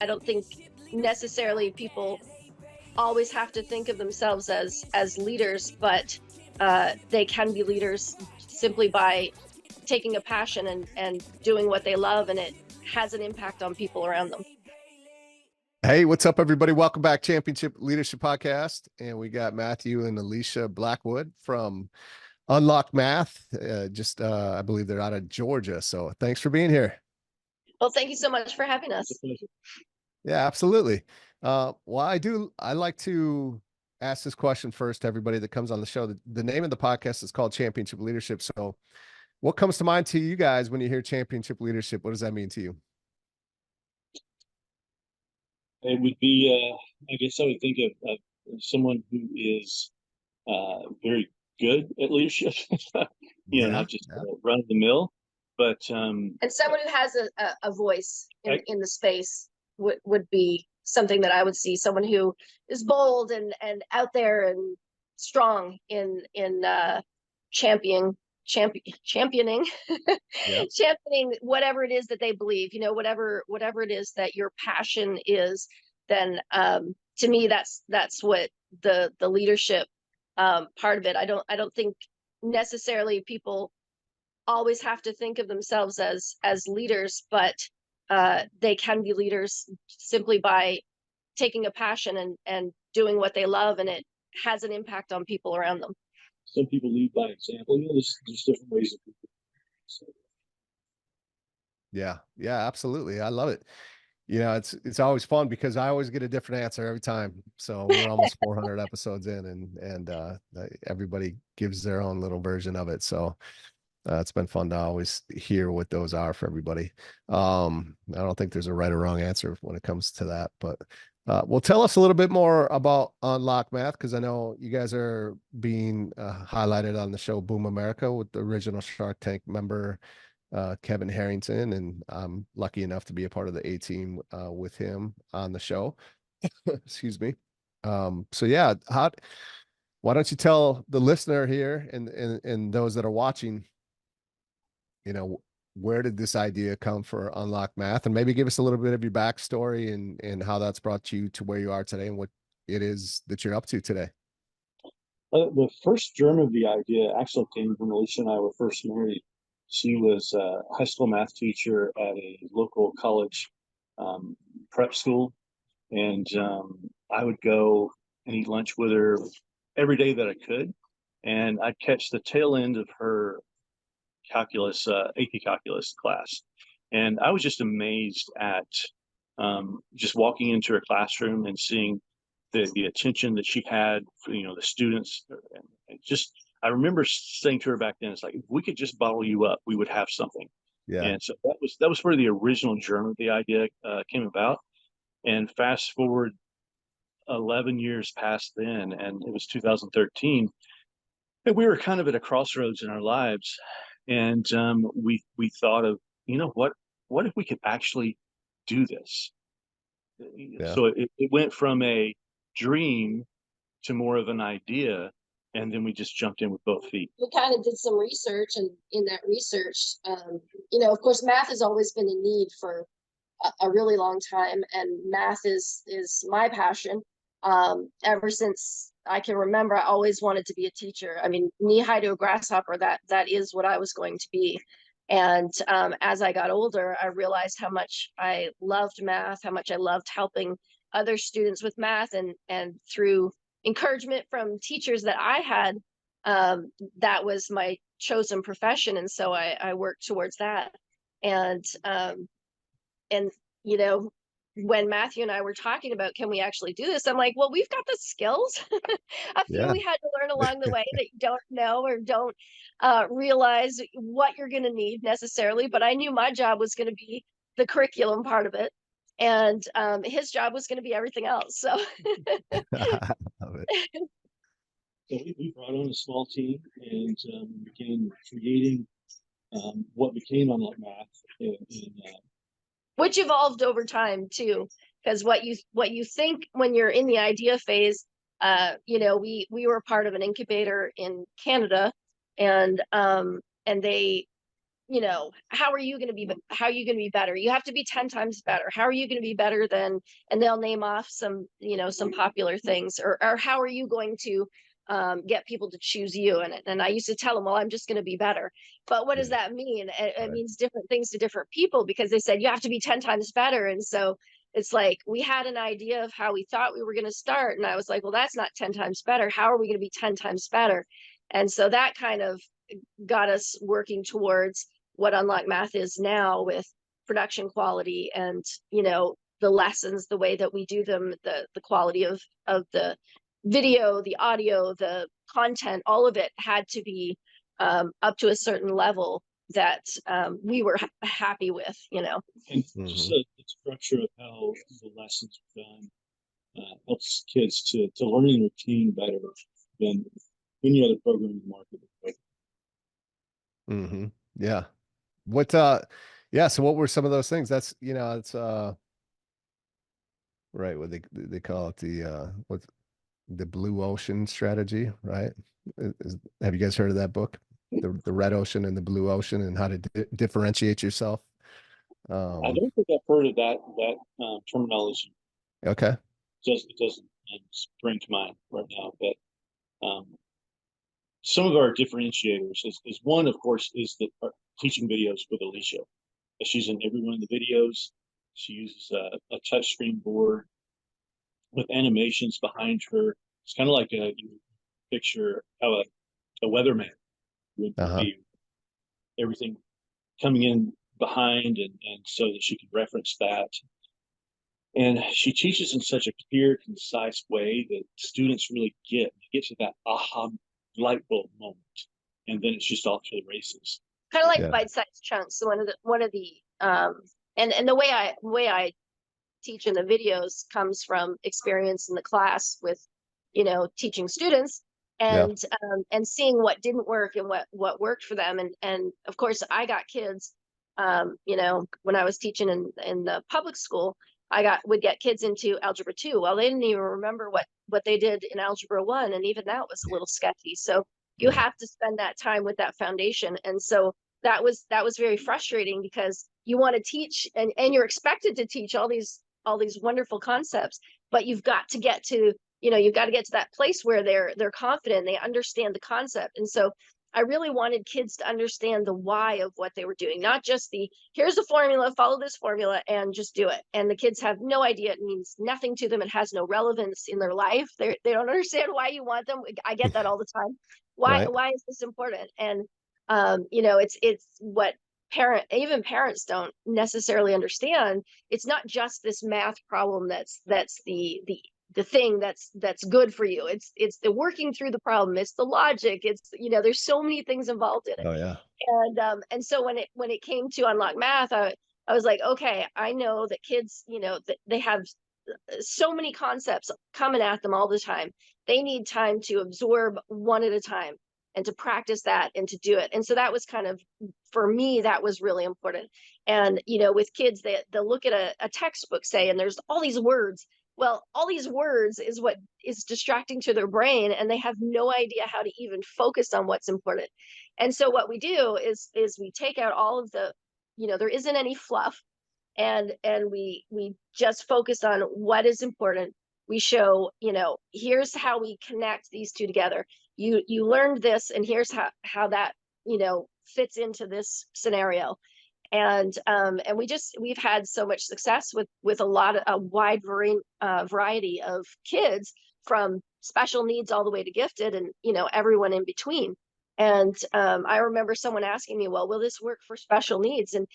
I don't think necessarily people always have to think of themselves as leaders, but they can be leaders simply by taking a passion and doing what they love, and it has an impact on people around them. Hey, what's up, everybody? Welcome back, Championship Leadership Podcast. And we got Matthew and Alesia Blackwood from Unlock Math. I believe they're out of Georgia. So thanks for being here. Well, thank you so much for having us. Yeah, absolutely. I like to ask this question first to everybody that comes on the show. The name of the podcast is called Championship Leadership. So what comes to mind to you guys when you hear championship leadership? What does that mean to you? It would be, I guess I would think of someone who is very good at leadership, not just run of the mill, but and someone who has a voice in the space would be something that I would see. Someone who is bold and out there and strong in championing championing whatever it is that they believe, whatever it is that your passion is, then to me that's what the leadership part of it. I don't think necessarily people always have to think of themselves as leaders, but they can be leaders simply by taking a passion and doing what they love, and it has an impact on people around them. Some people lead by example. There's different ways of people. So. Yeah, absolutely. I love it. It's always fun because I always get a different answer every time. So we're almost 400 episodes in, and everybody gives their own little version of it. So it's been fun to always hear what those are for everybody. I don't think there's a right or wrong answer when it comes to that, but well, tell us a little bit more about Unlock Math, because I know you guys are being highlighted on the show Boom America with the original Shark Tank member, Kevin Harrington, and I'm lucky enough to be a part of the A team with him on the show. Excuse me. So yeah, why don't you tell the listener here and those that are watching, where did this idea come for Unlock Math, and maybe give us a little bit of your backstory and how that's brought you to where you are today and what it is that you're up to today. The first germ of the idea actually came when Alesia and I were first married. She was a high school math teacher at a local college prep school, and I would go and eat lunch with her every day that I could, and I'd catch the tail end of her calculus, AP calculus class, and I was just amazed at just walking into her classroom and seeing the attention that she had for, the students. And just, I remember saying to her back then, it's like, if we could just bottle you up, we would have something. Yeah. And so that was where the original germ of the idea came about. And fast forward 11 years past then, and it was 2013, and we were kind of at a crossroads in our lives. And we thought of, what if we could actually do this? Yeah. So it went from a dream to more of an idea, and then we just jumped in with both feet. We kind of did some research, and in that research, of course, math has always been a need for a really long time, and math is my passion. Ever since I can remember, I always wanted to be a teacher. I mean, knee high to a grasshopper, that is what I was going to be. And as I got older, I realized how much I loved math, how much I loved helping other students with math, and through encouragement from teachers that I had, that was my chosen profession. And so I worked towards that. And when Matthew and I were talking about, can we actually do this? I'm like, well, we've got the skills. A few we had to learn along the way that you don't know or don't realize what you're going to need necessarily. But I knew my job was going to be the curriculum part of it, and his job was going to be everything else. So I love it. So we brought on a small team and began creating what became Unlock Math, which evolved over time too, because what you think when you're in the idea phase, we were part of an incubator in Canada, and they how are you going to be, how are you going to be better? You have to be 10 times better. How are you going to be better than, and they'll name off some, some popular things, or how are you going to get people to choose you? And I used to tell them, well, I'm just going to be better. But what does that mean? It Right. means different things to different people, because they said you have to be 10 times better. And so it's like, we had an idea of how we thought we were going to start. And I was like, well, that's not 10 times better. How are we going to be 10 times better? And so that kind of got us working towards what Unlock Math is now, with production quality and, the lessons, the way that we do them, the quality of the video, the audio, the content, all of it had to be up to a certain level that we were happy with, And just the structure of how the lessons are done helps kids to learn and retain better than any other program in the market. Yeah. What yeah, so what were some of those things? That's, it's right, what they call it, the what, the blue ocean strategy, right? Have you guys heard of that book? The red ocean and the blue ocean, and how to differentiate yourself. I don't think I've heard of that terminology. Okay. It doesn't spring to mind right now, but some of our differentiators is one, of course, is the teaching videos with Alesia. She's in every one of the videos. She uses a touchscreen board with animations behind her. It's kind of like you picture how a weatherman would be, everything coming in behind, and so that she can reference that. And she teaches in such a clear, concise way that students really get to that aha light bulb moment, and then it's just off to the races. Kind of like bite-sized chunks. So one of the and the way I teach in the videos comes from experience in the class with, teaching students, and seeing what didn't work and what worked for them. And of course, I got kids, when I was teaching in the public school, would get kids into algebra 2. Well, they didn't even remember what they did in algebra 1, and even that was a little sketchy. So you have to spend that time with that foundation. And so that was very frustrating, because you want to teach, and you're expected to teach all these wonderful concepts, but you've got to get to that place where they're confident, they understand the concept. And so I really wanted kids to understand the why of what they were doing, not just here's a formula, follow this formula and just do it. And the kids have no idea. It means nothing to them. It has no relevance in their life. They don't understand why you want them. I get that all the time. Why is this important? And it's what even parents don't necessarily understand. It's not just this math problem that's the thing that's good for you. It's the working through the problem. It's the logic. It's, there's so many things involved in it. Oh yeah. And so when it came to Unlock Math, I was like, okay, I know that kids, that they have so many concepts coming at them all the time. They need time to absorb one at a time, and to practice that, and to do it. And so that was kind of, for me, that was really important. And, with kids, they'll look at a textbook, say, and there's all these words. Well, all these words is what is distracting to their brain, and they have no idea how to even focus on what's important. And so what we do is we take out all of the, there isn't any fluff, and we just focus on what is important. We show, here's how we connect these two together. You learned this, and here's how that, fits into this scenario. And we've had so much success with a wide variety of kids, from special needs all the way to gifted, and everyone in between. And I remember someone asking me, well, will this work for special needs? And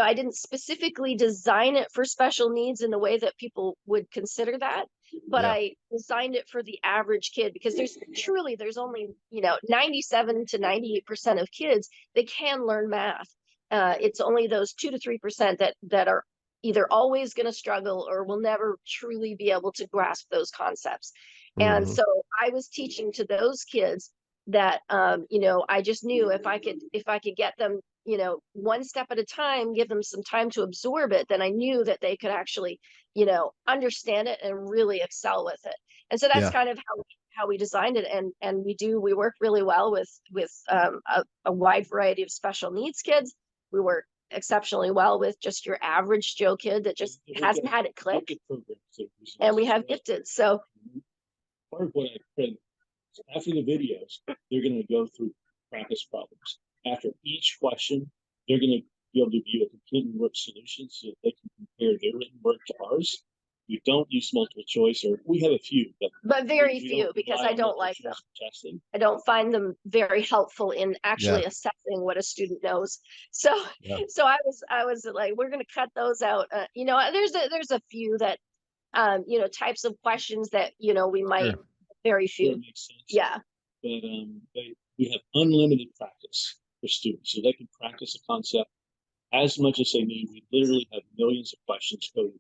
I didn't specifically design it for special needs in the way that people would consider that, but I designed it for the average kid, because there's only 97 to 98% of kids that can learn math. It's only those 2 to 3% that are either always going to struggle or will never truly be able to grasp those concepts. And so I was teaching to those kids that, I just knew if I could get them, one step at a time, give them some time to absorb it, then I knew that they could actually, understand it and really excel with it. And so that's kind of how we designed it. And we work really well with a wide variety of special needs kids, we work exceptionally well with just your average Joe kid that just hasn't had it click, and we have gifted. So part of what I said, after the videos, they're going to go through practice problems. After each question, they're going to be able to view a complete work solution so that they can compare their written work to ours. We don't use multiple choice, or we have a few, but very we few, don't because rely I on don't multiple like them. choice testing. I don't find them very helpful in actually Yeah. assessing what a student knows. So, Yeah. so I was like, we're going to cut those out. You know, there's a few that, you know, types of questions that, you know, we might, Sure. very Sure, few. it makes sense. Yeah. But we have unlimited practice for students, so they can practice a concept as much as they need. We literally have millions of questions coded,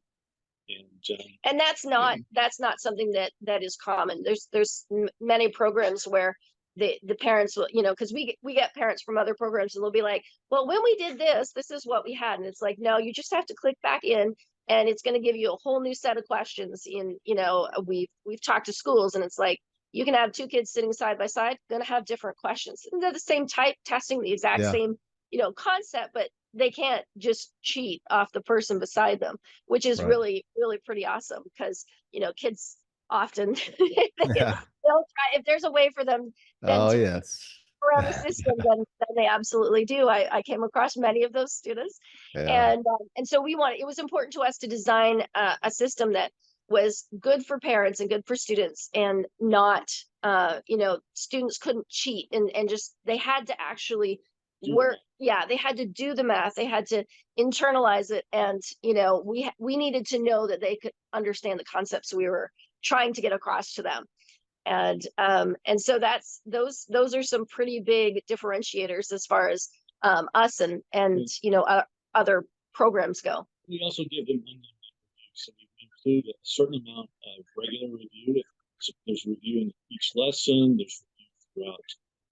And that's not something that is common. There's many programs where the parents will, you know, because we get parents from other programs, and they'll be like, well, when we did this is what we had. And it's like, no, you just have to click back in, and it's going to give you a whole new set of questions. In, you know, we've talked to schools, and it's like, you can have two kids sitting side by side, going to have different questions, and they're the same type, testing the exact Yeah. same, you know, concept, but they can't just cheat off the person beside them, which is Right. really, really pretty awesome, because, you know, kids often Yeah. they'll try, if there's a way for them then Oh, to yes. around the system, then they absolutely do. I came across many of those students, Yeah. and so it was important to us to design a system that was good for parents and good for students, and not, you know, students couldn't cheat, and just, they had to actually work. Yeah, they had to do the math, they had to internalize it, and, you know, we needed to know that they could understand the concepts we were trying to get across to them. And so those are some pretty big differentiators as far as us and you know, other programs go. we also give them unlimited review. So we include a certain amount of regular review. So there's review in each lesson. There's review throughout.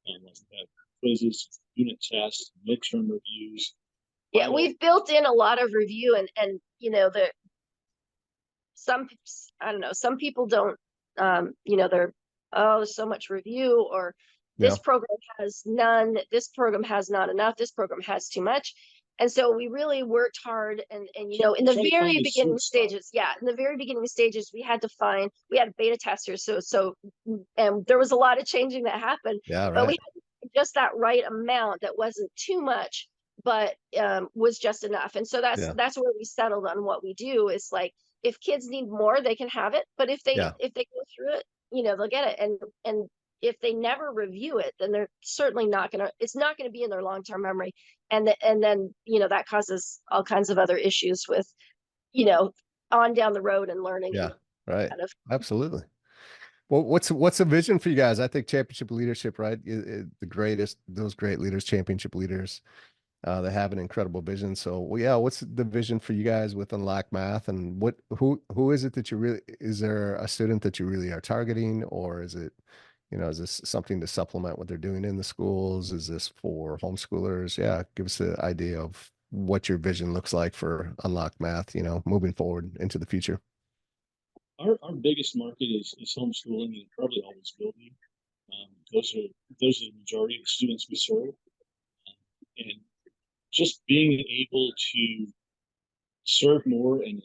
Like we have quizzes, unit tests, midterm reviews. Yeah, we've built in a lot of review, and you know, I don't know, some people don't, you know, they're, oh, there's so much review, or Yeah. this program has none, this program has not enough, this program has too much. And so we really worked hard, and you know, in the very beginning stages, in the very beginning stages, we had beta testers, so and there was a lot of changing that happened. Yeah. But we Right. had just that right amount that wasn't too much, but was just enough. And so Yeah. that's where we settled on what we do. Is like, if kids need more, they can have it, but if they Yeah. go through it, you know, they'll get it. And if they never review it, then they're certainly it's not gonna be in their long-term memory. And then, you know, that causes all kinds of other issues with, you know, on down the road and learning. Yeah. Right. Kind of. Absolutely. Well, what's the vision for you guys? I think championship leadership, right? Those great leaders, championship leaders, they have an incredible vision. So, well, yeah, what's the vision for you guys with Unlock Math, and who is it that is there a student that you really are targeting, or is it, you know, is this something to supplement what they're doing in the schools? Is this for homeschoolers? Yeah, give us an idea of what your vision looks like for Unlock Math, you know, moving forward into the future. Our biggest market is homeschooling, and probably always will be. Those are the majority of the students we serve, and just being able to serve more and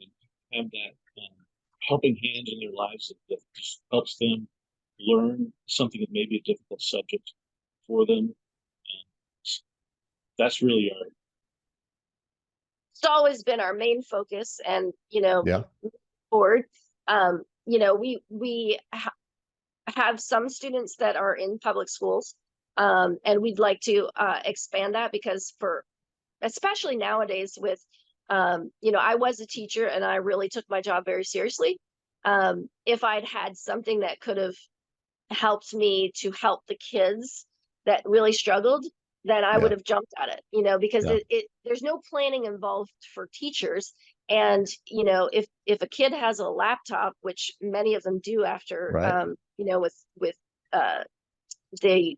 have that helping hand in their lives that just helps them learn something that may be a difficult subject for them. That's really It's always been our main focus, and, you know, Yeah. forward, you know, we have some students that are in public schools, and we'd like to expand that, because especially nowadays with, you know, I was a teacher and I really took my job very seriously. If I'd had something that could have helped me to help the kids that really struggled, then I would Yeah. have jumped at it, you know, because Yeah. there's no planning involved for teachers. And, you know, if a kid has a laptop, which many of them do after, Right. you know, with the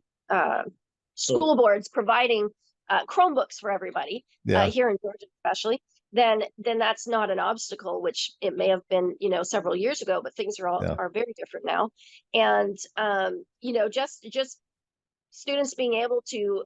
school boards providing Chromebooks for everybody, Yeah. here in Georgia especially, then that's not an obstacle, which it may have been, you know, several years ago, but things Yeah. are very different now. And you know, just students being able to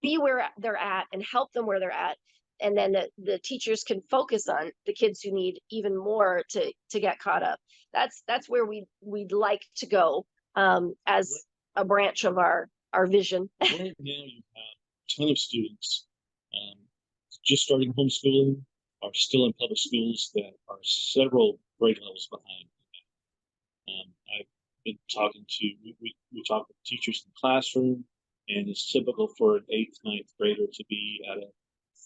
be where they're at and help them where they're at. And then the teachers can focus on the kids who need even more to get caught up. That's where we'd like to go, as a branch of our vision. Right now, you have a ton of students just starting homeschooling, are still in public schools that are several grade levels behind. I've been talking to, we talk with teachers in the classroom, and it's typical for an 8th, 9th grader to be at a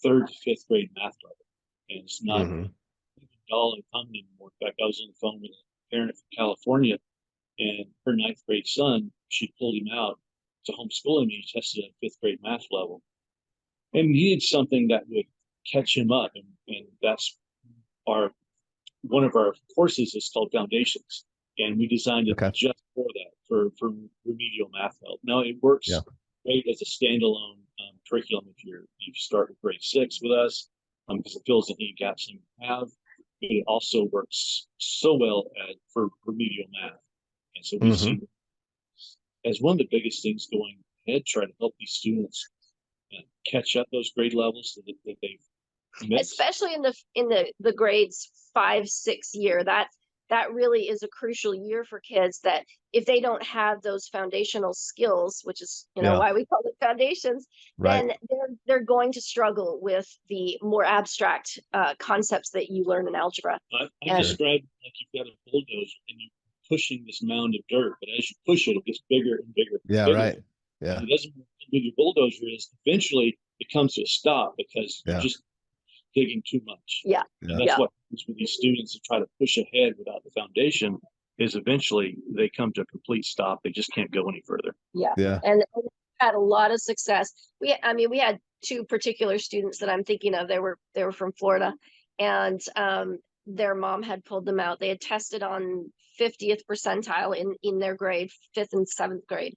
3rd to 5th grade math level. And it's not all uncommon anymore. In fact, I was on the phone with a parent from California, and her 9th grade son, she pulled him out to homeschool him, and he tested at 5th grade math level. And needed something that would catch him up. And that's one of our courses is called Foundations. And we designed it just for that, for remedial math help. Now it works great as a standalone curriculum if you start with grade 6 with us, because it fills any gaps that you have. But it also works so well for remedial math. And so we see as one of the biggest things going ahead, try to help these students catch up those grade levels that they've missed. Especially in the grades 5, 6 year. That really is a crucial year for kids, that if they don't have those foundational skills, which is why we call it foundations, then they're going to struggle with the more abstract concepts that you learn in algebra. I describe it like you've got a bulldozer and you're pushing this mound of dirt, but as you push it, it gets bigger and bigger. And it doesn't matter how big your bulldozer is. Eventually, it comes to a stop because you're just digging too much. And that's what happens with these students that try to push ahead without the foundation, is eventually they come to a complete stop. They just can't go any further. And we had a lot of success. We had 2 particular students that I'm thinking of. They were from Florida, and their mom had pulled them out. They had tested on 50th percentile in their grade, 5th and 7th grade.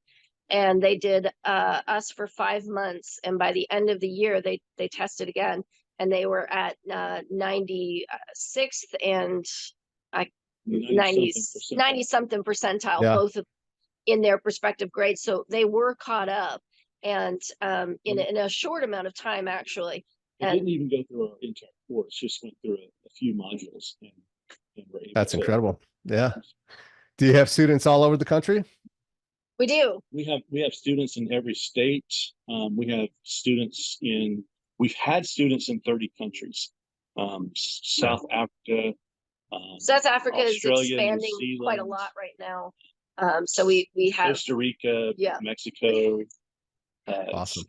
And they did us for 5 months. And by the end of the year, they tested again. And they were at 96th and 90 something percentile, both of in their respective grades. So they were caught up, and in a short amount of time, actually. They didn't even go through our entire course, just went through a few modules. And were able That's incredible. Yeah. Do you have students all over the country? We do. We have students in every state. We've had students in 30 countries. South Africa. South Africa Australia, is expanding quite a lot right now. So we have Costa Rica, Mexico. Awesome.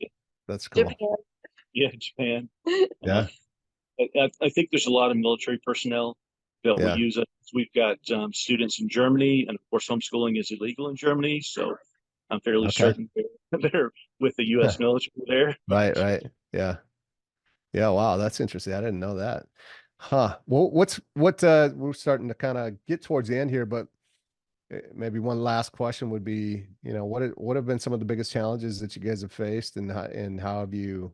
That's cool. Japan. Yeah. I think there's a lot of military personnel that will use it. We've got students in Germany, and of course, homeschooling is illegal in Germany. So I'm fairly certain they're with the U.S. military there. Right. Yeah. Wow. That's interesting. I didn't know that. Huh. Well, we're starting to kind of get towards the end here, but maybe one last question would be, what have been some of the biggest challenges that you guys have faced, and how have you,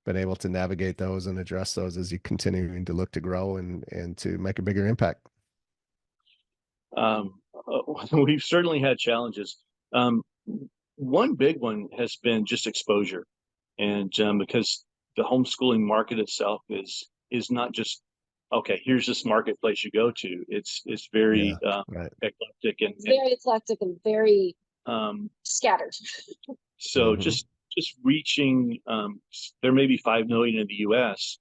been able to navigate those and address those as you continuing to look to grow and to make a bigger impact? We've certainly had challenges. One big one has been just exposure, and because the homeschooling market itself is not just, okay, here's this marketplace you go to. It's very eclectic and very eclectic and very scattered. So just reaching, there may be 5 million in the U.S.,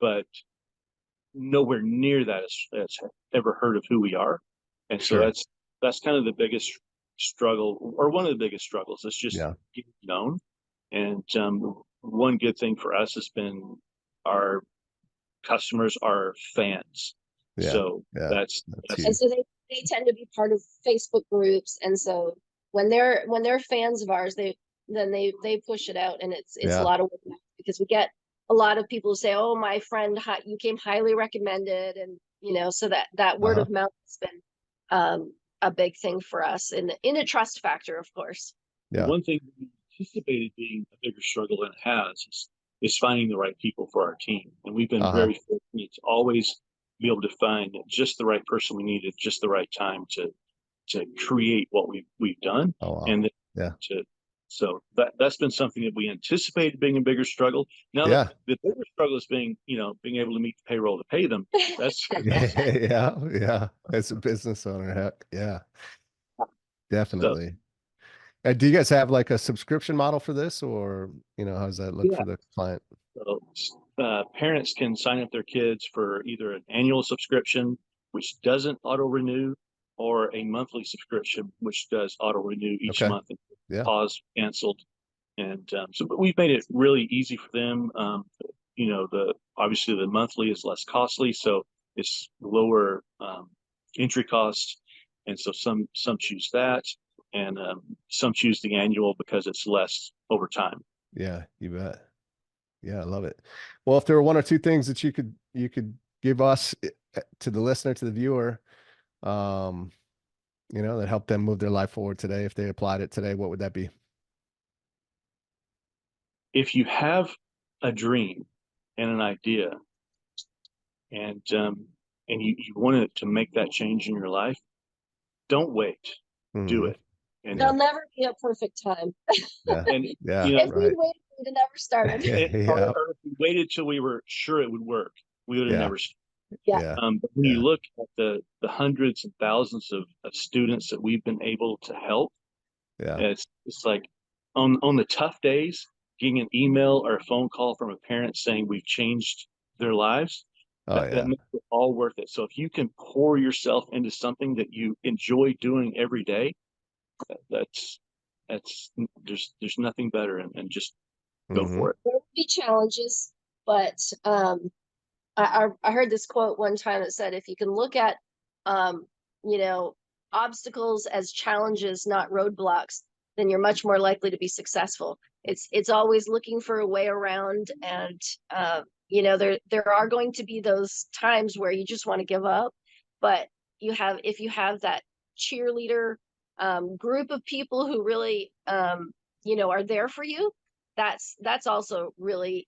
but nowhere near that has ever heard of who we are. And so that's kind of the biggest struggle, or one of the biggest struggles, is just getting known. And one good thing for us has been our customers are fans. So that's and so they tend to be part of Facebook groups. And so when they're fans of ours, they push it out, and it's a lot of work, because we get a lot of people who say, "Oh, my friend, you came highly recommended," and so that word of mouth has been a big thing for us, in a trust factor, of course. One thing we anticipated being a bigger struggle than it has is finding the right people for our team, and we've been very fortunate to always be able to find just the right person we need at just the right time to create what we've done, and to So that's been something that we anticipated being a bigger struggle. Now Yeah. the bigger struggle is being able to meet the payroll to pay them. That's Yeah. As a business owner, heck, yeah, so definitely. Do you guys have like a subscription model for this, or how does that look yeah. for the client? So, parents can sign up their kids for either an annual subscription, which doesn't auto renew, or a monthly subscription, which does auto renew each Okay. month and Yeah. pause, canceled. And but we've made it really easy for them. Obviously the monthly is less costly, so it's lower entry costs, and so some choose that, and some choose the annual because it's less over time. Yeah, you bet. Yeah, I love it. Well, if there were one or two things that you could give us, to the listener, to the viewer, um, that helped them move their life forward today, if they applied it today, what would that be? If you have a dream and an idea, and you want to make that change in your life, don't wait, do Hmm. it. And There'll never be a perfect time. Yeah. and Yeah. If Right. we'd waited, we'd have never started. Yeah. or if we waited till we were sure it would work, we would have Yeah. never. Yeah. Yeah. But when you Yeah. look at the hundreds and thousands of students that we've been able to help, Yeah. it's like on the tough days, getting an email or a phone call from a parent saying we've changed their lives, Oh that yeah. makes it all worth it. So if you can pour yourself into something that you enjoy doing every day, that's there's nothing better, and just go Hmm. for it. There will be challenges, but I heard this quote one time that said, if you can look at um, you know, obstacles as challenges, not roadblocks, then you're much more likely to be successful. It's always looking for a way around, and there are going to be those times where you just want to give up, but if you have that cheerleader group of people who really are there for you, that's also really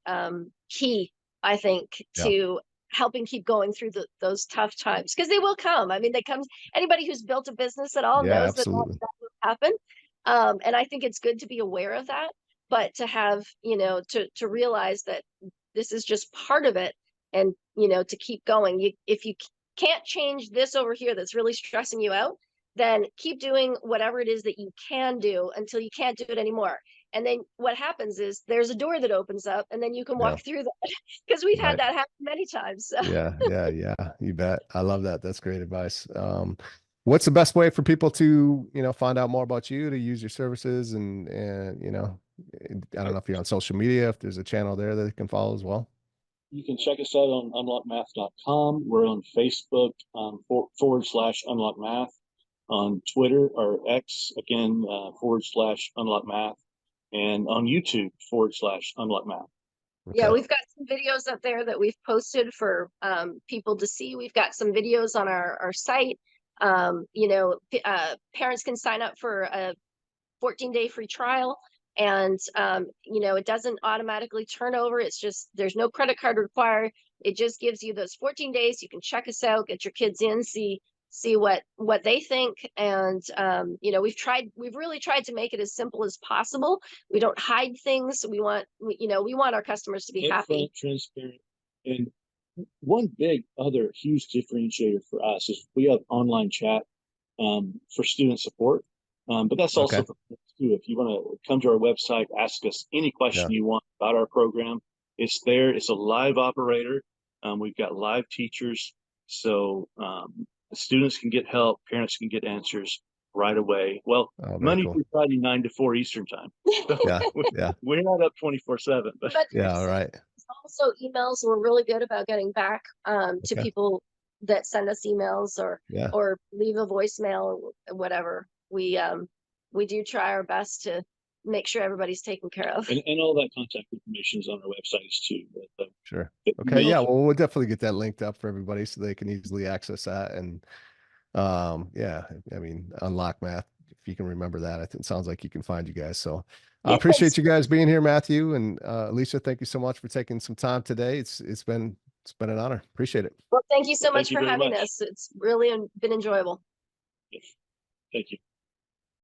key, I think, Yeah. to helping keep going through those tough times, because they will come. I mean, they come. Anybody who's built a business at all Yeah. knows Absolutely. that will happen. And I think it's good to be aware of that, but to have, to realize that this is just part of it, and, to keep going. If you can't change this over here that's really stressing you out, then keep doing whatever it is that you can do until you can't do it anymore. And then what happens is there's a door that opens up, and then you can Yeah. walk through that, because we've had Right. that happen many times. So. Yeah. Yeah. Yeah. You bet. I love that. That's great advice. What's the best way for people to, find out more about you, to use your services, and I don't know if you're on social media, if there's a channel there that they can follow as well. You can check us out on unlockmath.com. We're on Facebook /unlockmath, on Twitter or X again /unlockmath, and on YouTube /unlockmath. Yeah, Okay. we've got some videos up there that we've posted for people to see. We've got some videos on our site. Parents can sign up for a 14-day free trial, and it doesn't automatically turn over. It's just, there's no credit card required. It just gives you those 14 days. You can check us out, get your kids in, see what they think. And we've really tried to make it as simple as possible. We don't hide things. We want our customers to be happy, transparent. And one big other huge differentiator for us is we have online chat for student support, but that's also Okay. for parents too. If you want to come to our website, ask us any question Yeah. you want about our program, it's there. It's a live operator. We've got live teachers, so students can get help, parents can get answers right away. Well, Oh, very Monday cool. through Friday, 9 to 4 Eastern time. So Yeah. Yeah. we're not up 24/7, but but Yeah. All right. also emails. We're really good about getting back to Okay. people that send us emails, Yeah. or leave a voicemail, or whatever. We do try our best to make sure everybody's taken care of. and all that contact information is on our websites too. Sure. The Okay. Yeah. emails. Well, we'll definitely get that linked up for everybody so they can easily access that. And yeah, I mean, Unlock Math, if you can remember that, it sounds like you can find you guys. So I Yes. appreciate you guys being here, Matthew and Alicia. Thank you so much for taking some time today. It's been an honor. Appreciate it. Well, thank you so Thank much you for very having much. us. It's really been enjoyable. Yes. Thank you.